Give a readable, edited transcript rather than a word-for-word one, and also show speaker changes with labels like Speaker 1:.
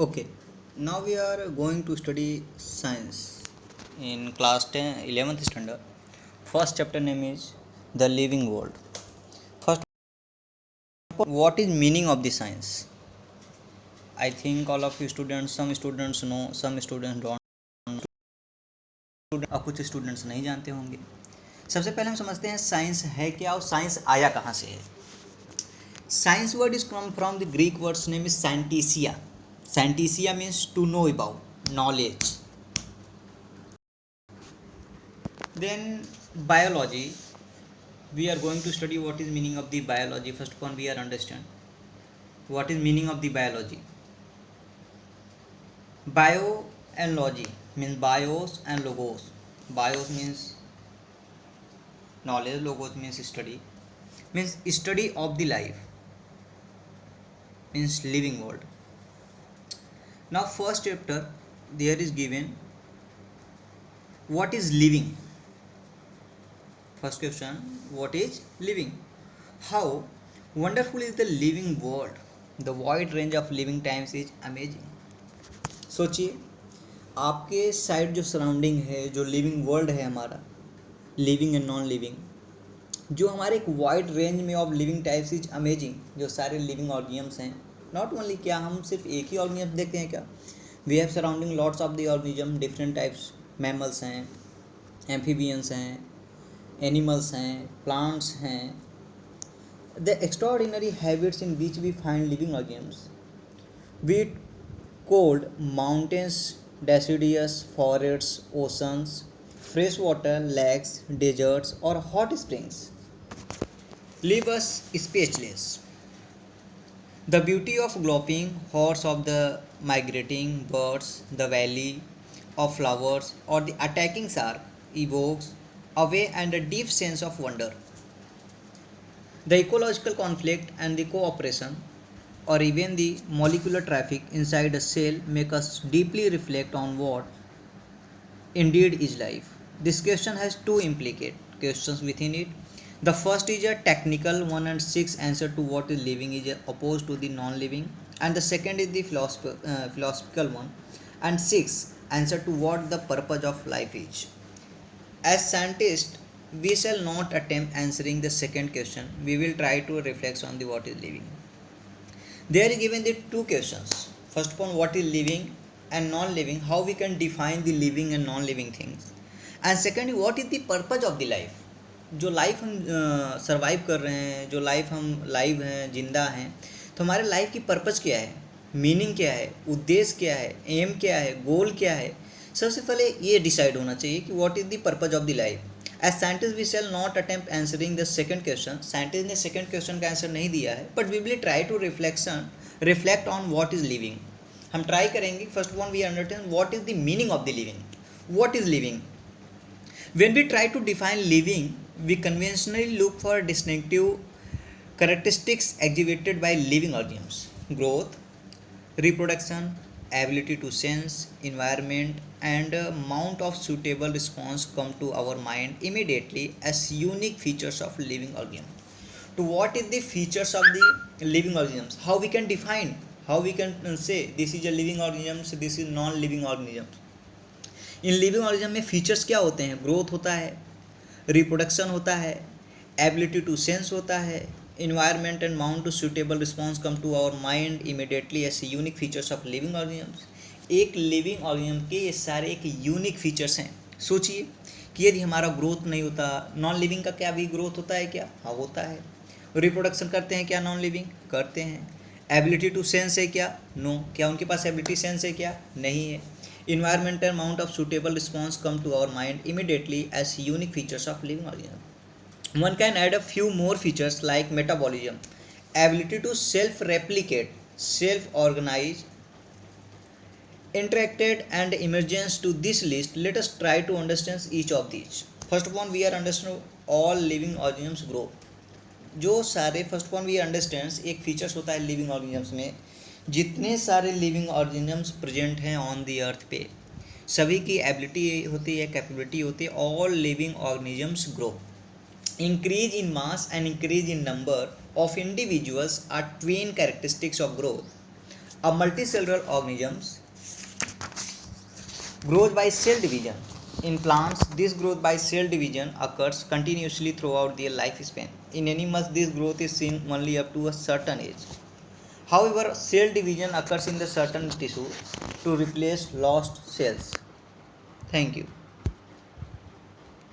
Speaker 1: Okay, now we are going to study science in class 10, 11th standard. First chapter name is The Living World. First, what is meaning of the science? I think all of you students, some students know, some students don't. और कुछ students नहीं जानते होंगे. सबसे पहले हम समझते हैं साइंस है क्या और साइंस आया कहाँ से है. Science word is come from the Greek words name is scientia. Scientia means to know about knowledge. Then biology, we are going to study what is meaning of the biology. First one we are understand what is meaning of the biology. Bio and logy means bios and logos. Bios means knowledge, logos means study, means study of the life, means living world. Now first chapter there is given what is living. First question, what is living? How wonderful is the living world. The wide range of living times is amazing. सोचिए आपके side जो surrounding है, जो living world है हमारा, living and non living, जो हमारे एक वाइड रेंज में of living types is amazing. जो सारे लिविंग ऑर्गेनिजम्स हैं, नॉट ओनली, क्या हम सिर्फ एक ही ऑर्गेनिज्म देखते हैं क्या? We have surrounding lots of the organism, different types. Mammals हैं, एम्फीबियंस हैं, एनिमल्स हैं, प्लांट्स हैं. The extraordinary habits in which we find living organisms, wet cold mountains, deciduous forests, oceans, fresh water lakes, deserts और hot springs, leave us speechless. The beauty of galloping horse, of the migrating birds, the valley of flowers or the attacking shark evokes away and a deep sense of wonder. The ecological conflict and the cooperation or even the molecular traffic inside a cell make us deeply reflect on what indeed is life. This question has two implicate questions within it. The first is a technical one, and 6 answer to what is living is opposed to the non-living, and the second is the philosophical one, and 6 answer to what the purpose of life is. As scientists, we shall not attempt answering the second question. We will try to reflect on the what is living. There is given the two questions. First one, what is living and non-living, how we can define the living and non-living things, and second, what is the purpose of the life. जो life हम survive कर रहे हैं, जो life हम live हैं, जिंदा हैं, तो हमारे लाइफ की पर्पस क्या है, मीनिंग क्या है, उद्देश्य क्या है, एम क्या है, गोल क्या है. सबसे पहले ये डिसाइड होना चाहिए कि what is the purpose of the life. As scientist we shall not attempt answering the second question. Scientist ने सेकंड क्वेश्चन का आंसर नहीं दिया है, but we will try to reflect on what is living. हम try करेंगे. First one we understand what is the meaning of the living. What is living? When we try to define living, we conventionally look for distinctive characteristics exhibited by living organisms: growth, reproduction, ability to sense environment, and amount of suitable response come to our mind immediately as unique features of living organism. To what is the features of the living organisms? How we can define? How we can say this is a living organism, this is non-living organism? In living organism में features क्या होते हैं? Growth होता है, reproduction होता है, ability to sense होता है, environment and mount to suitable response come to our mind immediately as unique features of living organisms. एक लिविंग ऑर्गेनिज्म के ये सारे एक यूनिक फीचर्स हैं. सोचिए कि यदि हमारा ग्रोथ नहीं होता, नॉन लिविंग का क्या भी ग्रोथ होता है क्या? हाँ होता है. रिप्रोडक्शन करते हैं क्या नॉन लिविंग? करते हैं. एबिलिटी टू सेंस है क्या? नो. क्या उनके पास एबिलिटी सेंस है क्या? नहीं है. Environment and amount of suitable response come to our mind immediately as unique features of living organism. One can add a few more features like metabolism, ability to self-replicate, self-organize, interacted, and emergence. To this list, let us try to understand each of these. First one, we are understand all living organisms grow. जो सारे first one we understand एक features होता है living organisms में. जितने सारे living organisms present हैं on the अर्थ पे, सभी की एबिलिटी होती है, कैपेबिलिटी होती है. All living organisms grow. Increase in mass and increase in number of individuals are twin characteristics of growth. A multicellular organisms grows by cell division. In plants, this growth by cell division occurs continuously throughout their lifespan. In animals, this growth is seen only up to a certain age. However, cell division occurs in the certain tissue to replace lost cells. Thank you.